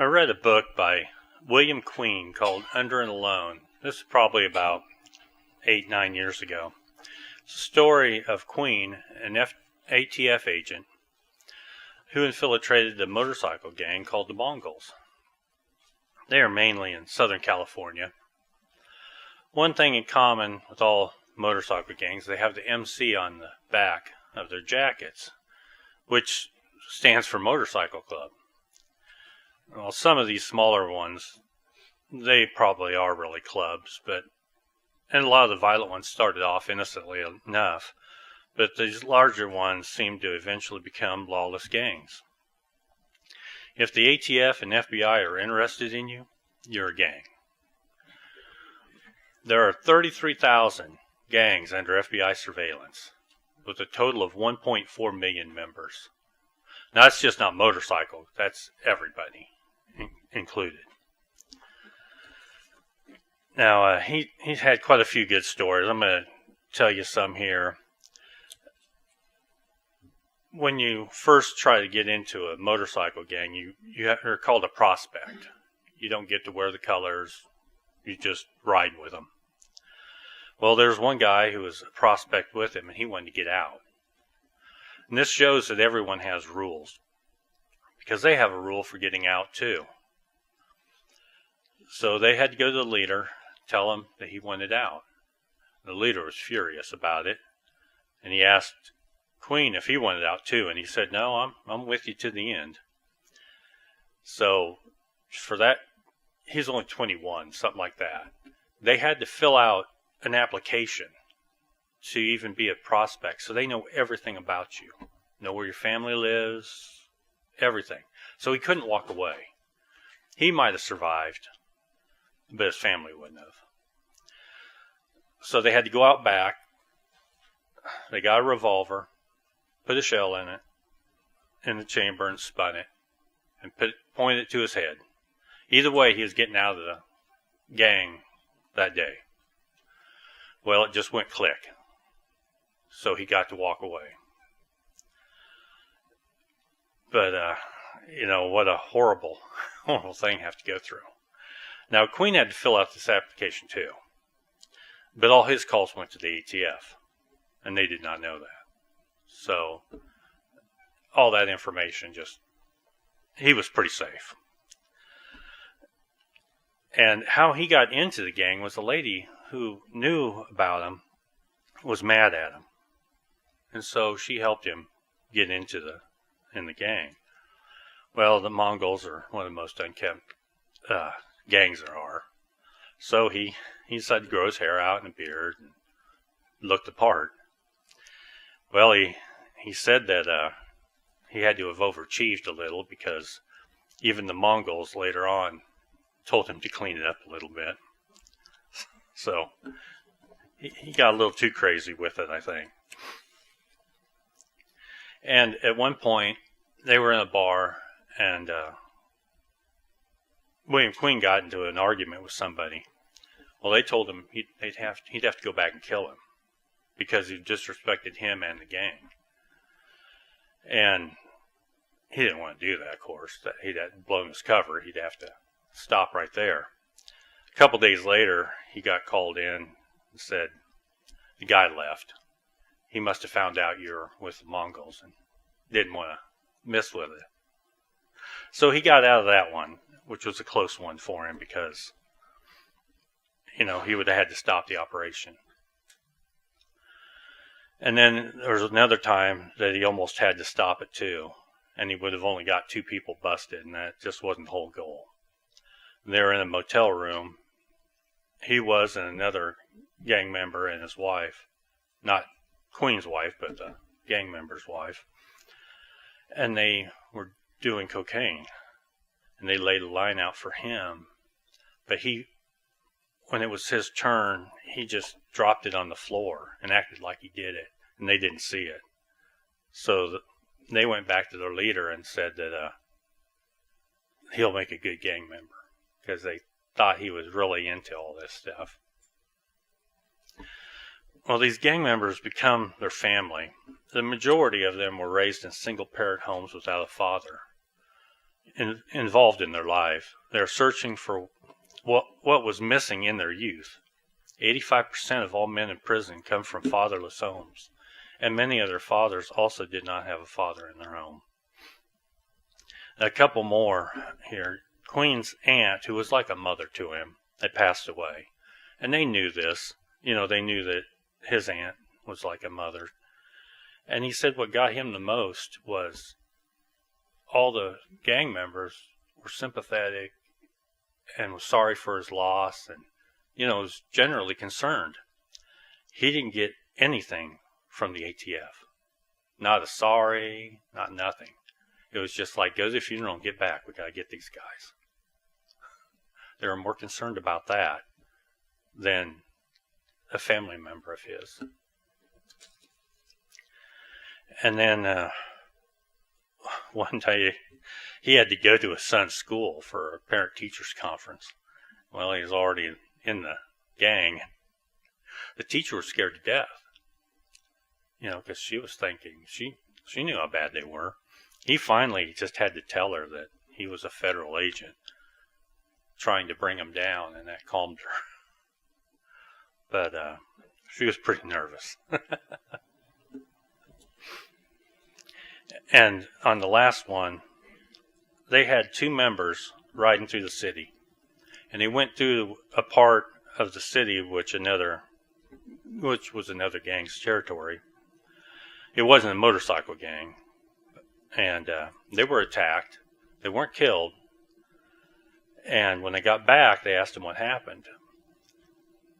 I read a book by William Queen called Under and Alone. This is probably about 8-9 years ago. It's a story of Queen, an ATF agent, who infiltrated a motorcycle gang called the Mongols. They are mainly in Southern California. One thing in common with all motorcycle gangs, they have the MC on the back of their jackets, which stands for Motorcycle Club. Well, some of these smaller ones, they probably are really clubs, and a lot of the violent ones started off innocently enough, but these larger ones seem to eventually become lawless gangs. If the ATF and FBI are interested in you, you're a gang. There are 33,000 gangs under FBI surveillance, with a total of 1.4 million members. Now, that's just not motorcycles, that's everybody included. Now, he's had quite a few good stories. I'm going to tell you some here. When you first try to get into a motorcycle gang, you're called a prospect. You don't get to wear the colors. You just ride with them. Well, there's one guy who was a prospect with him, and he wanted to get out. And this shows that everyone has rules, because they have a rule for getting out too. So they had to go to the leader, tell him that he wanted out. The leader was furious about it, and he asked Queen if he wanted out too, and he said, "No, I'm with you to the end." So for that, he's only 21, something like that. They had to fill out an application to even be a prospect, so they know everything about you, know where your family lives, everything. So he couldn't walk away. He might have survived, but his family wouldn't have. So they had to go out back. They got a revolver, put a shell in it, in the chamber, and spun it, and pointed it to his head. Either way, he was getting out of the gang that day. Well, it just went click. So he got to walk away. But, what a horrible, horrible thing to have to go through. Now, Queen had to fill out this application too. But all his calls went to the ATF. And they did not know that. So, all that information he was pretty safe. And how he got into the gang was a lady who knew about him was mad at him. And so she helped him get in the gang. Well, the Mongols are one of the most unkempt gangs there are. So he decided to grow his hair out and a beard and look the part. Well, he said that he had to have overachieved a little, because even the Mongols later on told him to clean it up a little bit. So he got a little too crazy with it, I think. And at one point, they were in a bar, and William Queen got into an argument with somebody. Well, they told him he'd have to go back and kill him, because he disrespected him and the gang. And he didn't want to do that, of course. He'd have blown his cover. He'd have to stop right there. A couple days later, he got called in and said, the guy left. He must have found out you're with the Mongols and didn't want to mess with it. So he got out of that one, which was a close one for him, because, he would have had to stop the operation. And then there was another time that he almost had to stop it too, and he would have only got 2 people busted, and that just wasn't the whole goal. They were in a motel room. He was, and another gang member and his wife, not Queen's wife, but the gang member's wife, and they were doing cocaine, and they laid a line out for him, but when it was his turn, he just dropped it on the floor and acted like he did it, and they didn't see it. So they went back to their leader and said that he'll make a good gang member, because they thought he was really into all this stuff. Well, these gang members become their family. The majority of them were raised in single-parent homes without a father. involved in their life. They're searching for what was missing in their youth. 85% of all men in prison come from fatherless homes, and many of their fathers also did not have a father in their home. A couple more here. Queen's aunt, who was like a mother to him, had passed away. And they knew this. They knew that his aunt was like a mother. And he said what got him the most was all the gang members were sympathetic and was sorry for his loss and, was generally concerned. He didn't get anything from the ATF. Not a sorry, not nothing. It was just like, go to the funeral and get back. We got to get these guys. They were more concerned about that than a family member of his. And then one day he had to go to his son's school for a parent-teachers conference. Well, he was already in the gang. The teacher was scared to death, because she was thinking, she knew how bad they were. He finally just had to tell her that he was a federal agent trying to bring him down, and that calmed her. But she was pretty nervous. And on the last one, they had two members riding through the city. And they went through a part of the city which was another gang's territory. It wasn't a motorcycle gang. And they were attacked. They weren't killed. And when they got back, they asked him what happened.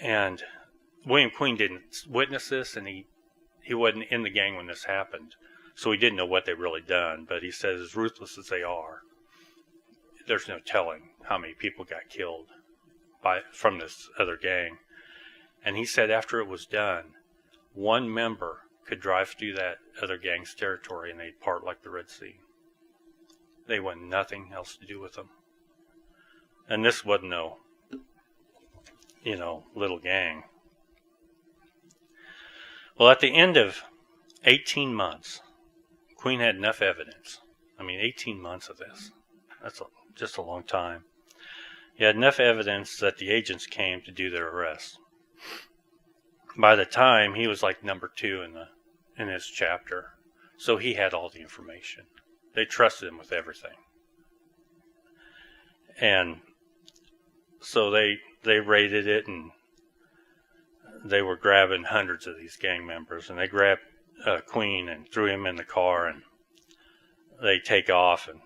And William Queen didn't witness this, and he wasn't in the gang when this happened. So he didn't know what they really done. But he says, as ruthless as they are, there's no telling how many people got killed from this other gang. And he said after it was done, one member could drive through that other gang's territory and they'd part like the Red Sea. They wanted nothing else to do with them. And this wasn't no, little gang. Well, at the end of 18 months, Queen had enough evidence. 18 months of this. That's just a long time. He had enough evidence that the agents came to do their arrest. By the time, he was like number 2 in his chapter. So he had all the information. They trusted him with everything. And so they raided it, and they were grabbing hundreds of these gang members. And they grabbed Queen and threw him in the car, and they take off. And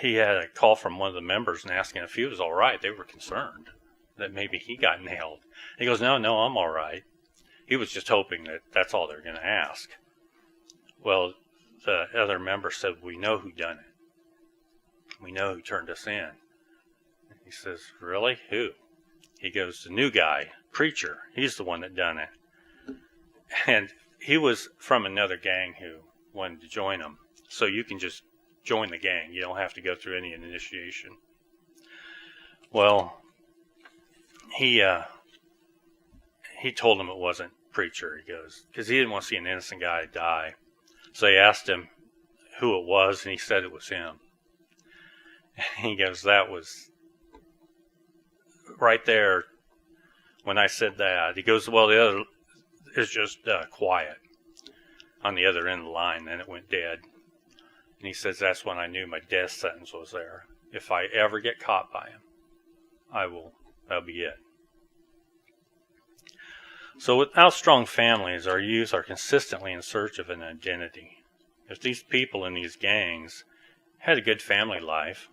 he had a call from one of the members and asking if he was all right. They were concerned that maybe he got nailed. He goes, no, I'm all right. He was just hoping that that's all they're going to ask. Well, the other member said, we know who done it. We know who turned us in. He says, really? Who? He goes, the new guy, preacher. He's the one that done it. And he was from another gang who wanted to join him. So you can just join the gang. You don't have to go through any initiation. Well, he told him it wasn't preacher, he goes, because he didn't want to see an innocent guy die. So he asked him who it was, and he said it was him. And he goes, that was right there when I said that. He goes, well, the other is just quiet on the other end of the line, then it went dead. And he says, that's when I knew my death sentence was there. If I ever get caught by him, that'll be it. So without strong families, our youth are consistently in search of an identity. If these people in these gangs had a good family life,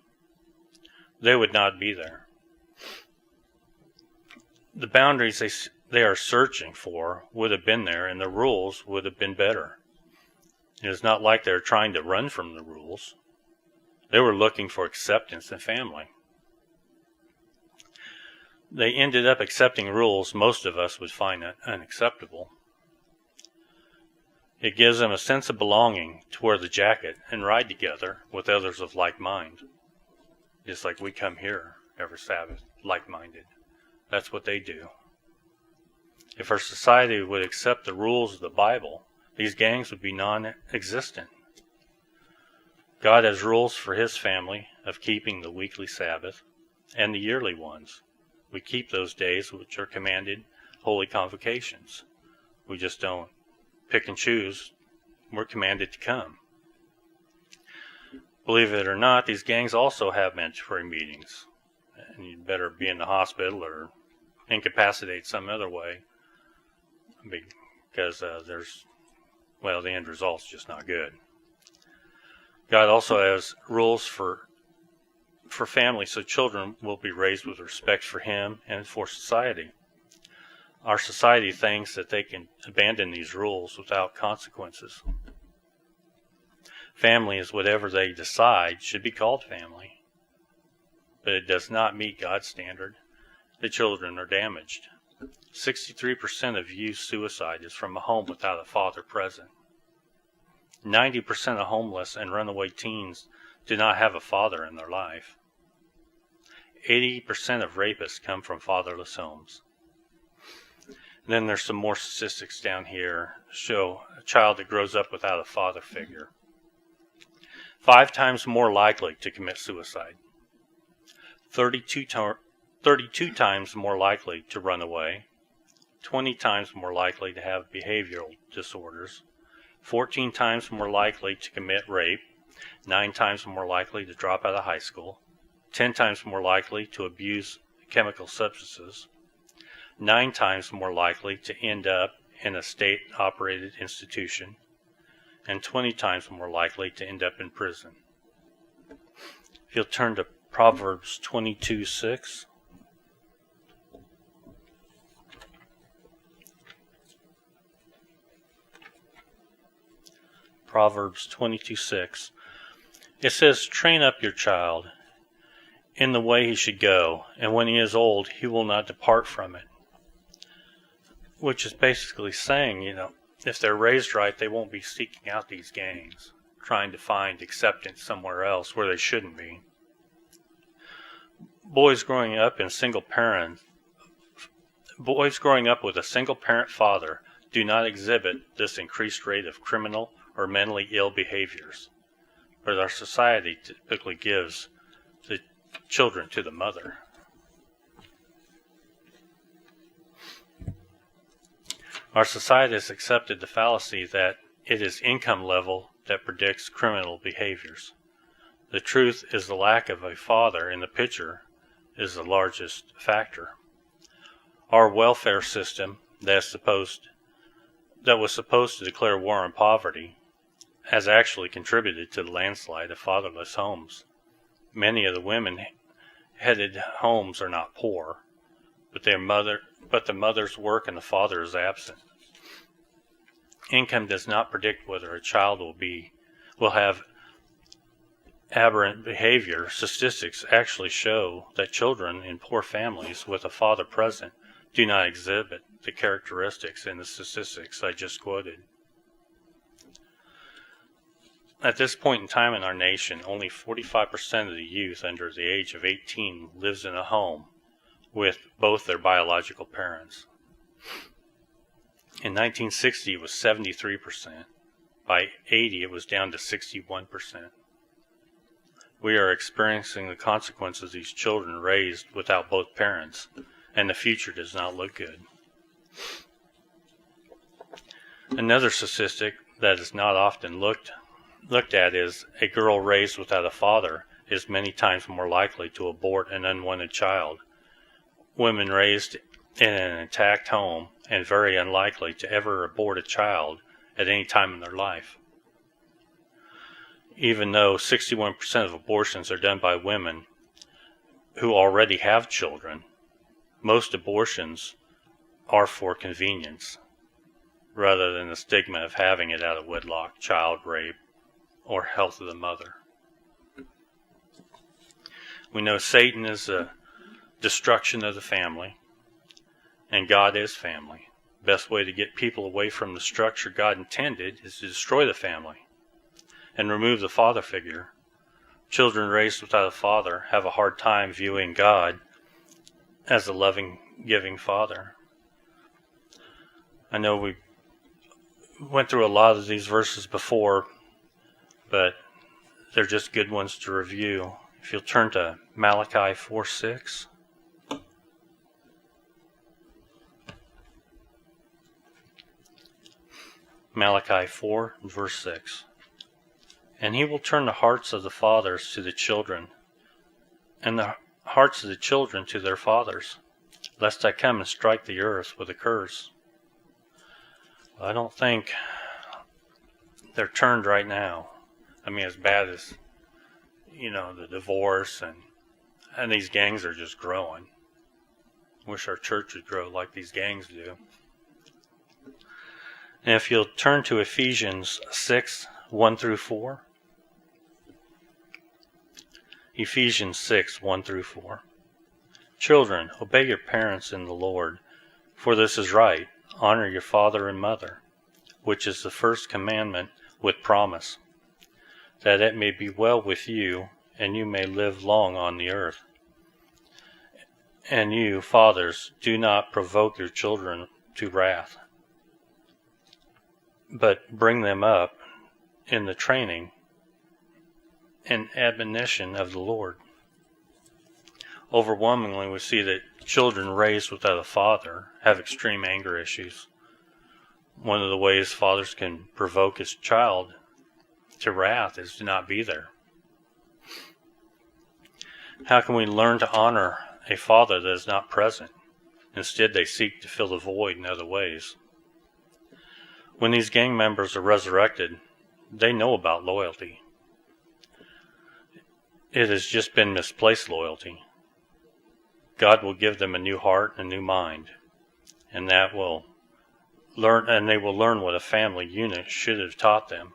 they would not be there. The boundaries they are searching for would have been there, and the rules would have been better. It is not like they're trying to run from the rules. They were looking for acceptance in family. They ended up accepting rules most of us would find unacceptable. It gives them a sense of belonging to wear the jacket and ride together with others of like mind. Just like we come here every Sabbath, like-minded. That's what they do. If our society would accept the rules of the Bible, these gangs would be non-existent. God has rules for his family of keeping the weekly Sabbath and the yearly ones. We keep those days which are commanded holy convocations. We just don't pick and choose. We're commanded to come. Believe it or not, these gangs also have mandatory meetings. And you'd better be in the hospital or incapacitated some other way, because the end result's just not good. God also has rules for families, so children will be raised with respect for him and for society. Our society thinks that they can abandon these rules without consequences. Family is whatever they decide should be called family, but it does not meet God's standard. The children are damaged. 63% of youth suicide is from a home without a father present. 90% of homeless and runaway teens do not have a father in their life. 80% of rapists come from fatherless homes. And then there's some more statistics down here show a child that grows up without a father figure 5 times more likely to commit suicide, 32 times more likely to run away, 20 times more likely to have behavioral disorders, 14 times more likely to commit rape, 9 times more likely to drop out of high school, 10 times more likely to abuse chemical substances, 9 times more likely to end up in a state-operated institution, and 20 times more likely to end up in prison. If you'll turn to Proverbs 22:6. Proverbs 22:6. It says, "Train up your child in the way he should go, and when he is old, he will not depart from it." Which is basically saying, if they're raised right, they won't be seeking out these gangs, trying to find acceptance somewhere else where they shouldn't be. Boys growing up with a single parent father do not exhibit this increased rate of criminal or mentally ill behaviors, but our society typically gives the children to the mother. Our society has accepted the fallacy that it is income level that predicts criminal behaviors. The truth is the lack of a father in the picture is the largest factor. Our welfare system that was supposed to declare war on poverty has actually contributed to the landslide of fatherless homes. Many of the women-headed homes are not poor, but the mother's work and the father is absent. Income does not predict whether a child will have aberrant behavior. Statistics actually show that children in poor families with a father present do not exhibit the characteristics in the statistics I just quoted. At this point in time in our nation, only 45% of the youth under the age of 18 lives in a home with both their biological parents. In 1960, it was 73%. By 80, it was down to 61%. We are experiencing the consequences of these children raised without both parents, and the future does not look good. Another statistic that is not often looked at is a girl raised without a father is many times more likely to abort an unwanted child. Women raised in an intact home and very unlikely to ever abort a child at any time in their life. Even though 61% of abortions are done by women who already have children, most abortions are for convenience rather than the stigma of having it out of wedlock, child rape, or health of the mother. We know Satan is the destruction of the family, and God is family. Best way to get people away from the structure God intended is to destroy the family and remove the father figure. Children raised without a father have a hard time viewing God as a loving, giving father. I know we went through a lot of these verses before, but they're just good ones to review. If you'll turn to Malachi 4:6. Malachi 4, verse 6. And he will turn the hearts of the fathers to the children, and the hearts of the children to their fathers, lest I come and strike the earth with a curse. I don't think they're turned right now. I mean, as bad as, the divorce and these gangs are just growing. Wish our church would grow like these gangs do. And if you'll turn to Ephesians 6, 1 through 4. Ephesians 6, 1 through 4. Children, obey your parents in the Lord, for this is right. Honor your father and mother, which is the first commandment with promise, that it may be well with you, and you may live long on the earth. And you, fathers, do not provoke your children to wrath, but bring them up in the training and admonition of the Lord. Overwhelmingly, we see that children raised without a father have extreme anger issues. One of the ways fathers can provoke his child to wrath is to not be there. How can we learn to honor a father that is not present? Instead, they seek to fill the void in other ways. When these gang members are resurrected, they know about loyalty. It has just been misplaced loyalty. God will give them a new heart and a new mind, and they will learn what a family unit should have taught them.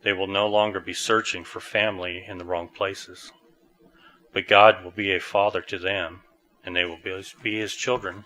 They will no longer be searching for family in the wrong places, but God will be a father to them, and they will be his children.